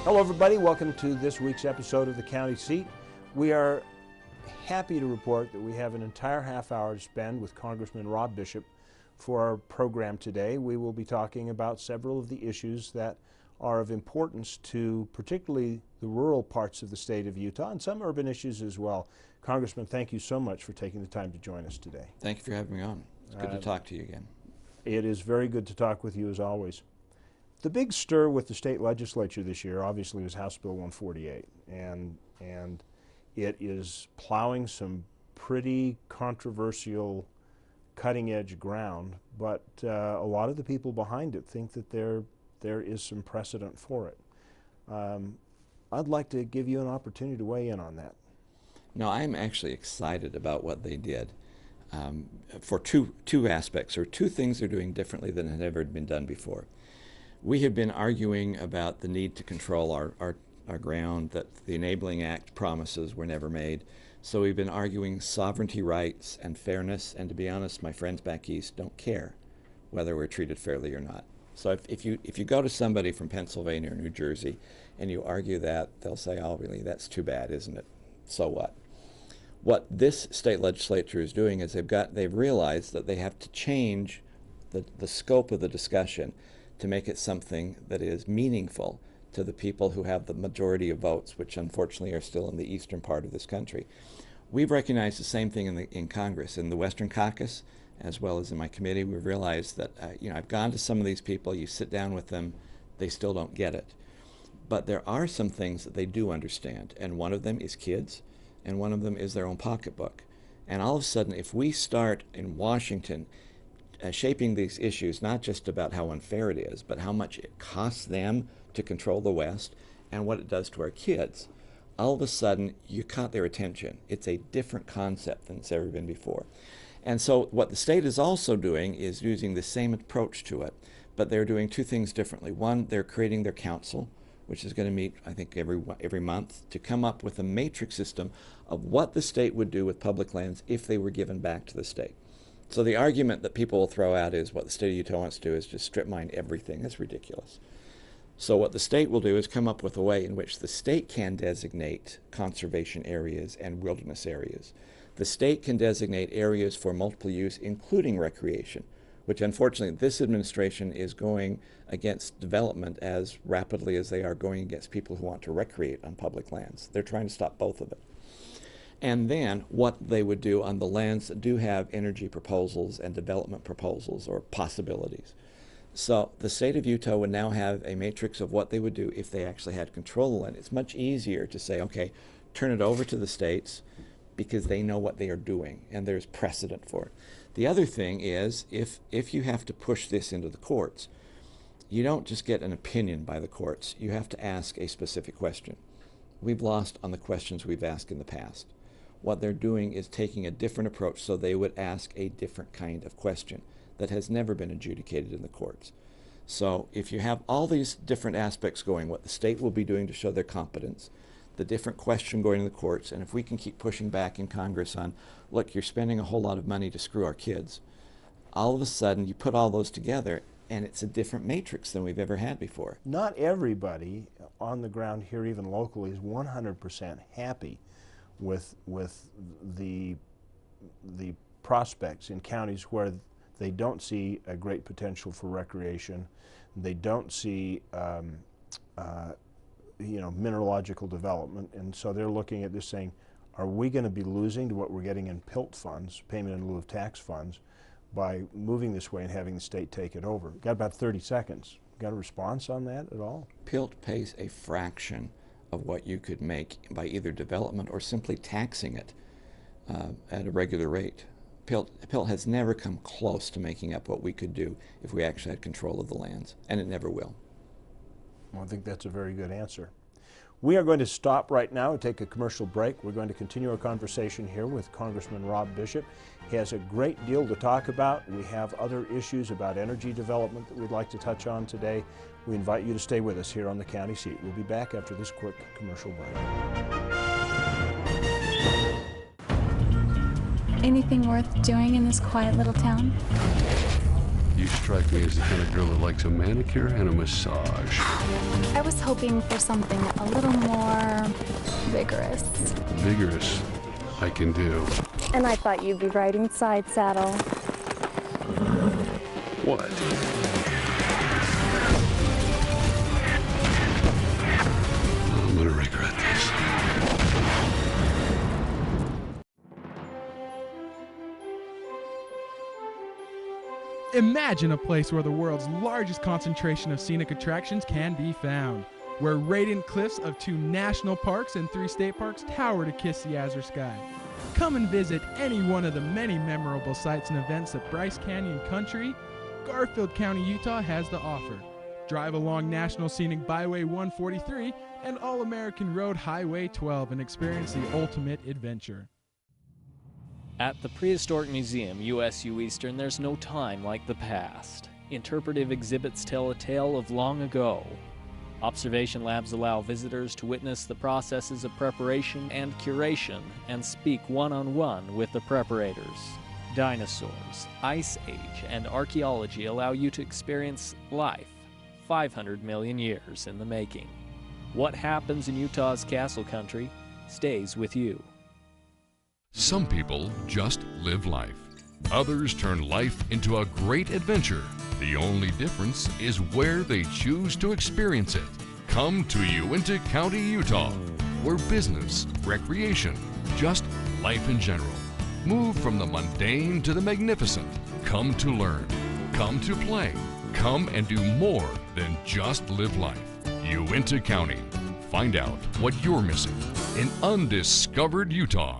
Hello everybody, welcome to this week's episode of the County Seat. We are happy to report that we have an entire half hour to spend with Congressman Bishop for our program today. We will be talking about several of the issues that are of importance to particularly the rural parts of the state of Utah and some urban issues as well. Congressman, thank you so much for taking the time to join us today. Thank you for having me on. It's good to talk to you again. It is very good to talk with you as always. The big stir with the state legislature this year obviously was House Bill 148, and it is plowing some pretty controversial cutting-edge ground, but a lot of the people behind it think that there is some precedent for it. I'd like to give you an opportunity to weigh in on that. No, I'm actually excited about what they did for two aspects, or two things they're doing differently than had ever been done before. We have been arguing about the need to control our ground that the Enabling Act promises were never made. So we've been arguing sovereignty rights and fairness, and to be honest, my friends back east don't care whether we're treated fairly or not. So if you go to somebody from Pennsylvania or New Jersey and you argue that, they'll say, oh really, that's too bad, isn't it? So what? What this state legislature is doing is they've realized that they have to change the scope of the discussion to make it something that is meaningful to the people who have the majority of votes, which unfortunately are still in the eastern part of this country. We've recognized the same thing in Congress, in the Western Caucus, as well as in my committee. We've realized that, I've gone to some of these people, you sit down with them, they still don't get it. But there are some things that they do understand, and one of them is kids, and one of them is their own pocketbook. And all of a sudden, if we start in Washington shaping these issues, not just about how unfair it is, but how much it costs them to control the West and what it does to our kids, all of a sudden you caught their attention. It's a different concept than it's ever been before. And so what the state is also doing is using the same approach to it, but they're doing two things differently. One, they're creating their council, which is going to meet, I think, every month, to come up with a matrix system of what the state would do with public lands if they were given back to the state. So the argument that people will throw out is what the state of Utah wants to do is just strip mine everything. That's ridiculous. So what the state will do is come up with a way in which the state can designate conservation areas and wilderness areas. The state can designate areas for multiple use, including recreation, which unfortunately this administration is going against development as rapidly as they are going against people who want to recreate on public lands. They're trying to stop both of it. And then what they would do on the lands that do have energy proposals and development proposals or possibilities. So the state of Utah would now have a matrix of what they would do if they actually had control of the land. It's much easier to say, okay, turn it over to the states because they know what they are doing and there's precedent for it. The other thing is if you have to push this into the courts, you don't just get an opinion by the courts. You have to ask a specific question. We've lost on the questions we've asked in the past. What they're doing is taking a different approach, so they would ask a different kind of question that has never been adjudicated in the courts. So if you have all these different aspects going, what the state will be doing to show their competence, the different question going to the courts, and if we can keep pushing back in Congress on, look, you're spending a whole lot of money to screw our kids, all of a sudden you put all those together and it's a different matrix than we've ever had before. Not everybody on the ground here, even locally, is 100% happy with the prospects in counties where they don't see a great potential for recreation, they don't see mineralogical development, and so they're looking at this saying, are we going to be losing to what we're getting in PILT funds, payment in lieu of tax funds, by moving this way and having the state take it over? Got about 30 seconds. Got a response on that at all? PILT pays a fraction of what you could make by either development or simply taxing it at a regular rate. PILT has never come close to making up what we could do if we actually had control of the lands, and it never will. Well, I think that's a very good answer. We are going to stop right now and take a commercial break. We're going to continue our conversation here with Congressman Bishop. He has a great deal to talk about. We have other issues about energy development that we'd like to touch on today. We invite you to stay with us here on the County Seat. We'll be back after this quick commercial break. Anything worth doing in this quiet little town? You strike me as the kind of girl that likes a manicure and a massage. I was hoping for something a little more vigorous. Vigorous, I can do. And I thought you'd be riding side saddle. What? I'm gonna regret this. Imagine a place where the world's largest concentration of scenic attractions can be found, where radiant cliffs of 2 national parks and 3 state parks tower to kiss the azure sky. Come and visit any one of the many memorable sites and events that Bryce Canyon Country, Garfield County, Utah has to offer. Drive along National Scenic Byway 143 and All-American Road Highway 12 and experience the ultimate adventure. At the Prehistoric Museum, USU Eastern, there's no time like the past. Interpretive exhibits tell a tale of long ago. Observation labs allow visitors to witness the processes of preparation and curation and speak one-on-one with the preparators. Dinosaurs, Ice Age, and archaeology allow you to experience life 500 million years in the making. What happens in Utah's Castle Country stays with you. Some people just live life. Others turn life into a great adventure. The only difference is where they choose to experience it. Come to Uinta County, Utah, where business, recreation, just life in general. Move from the mundane to the magnificent. Come to learn. Come to play. Come and do more than just live life. Uinta County. Find out what you're missing in undiscovered Utah.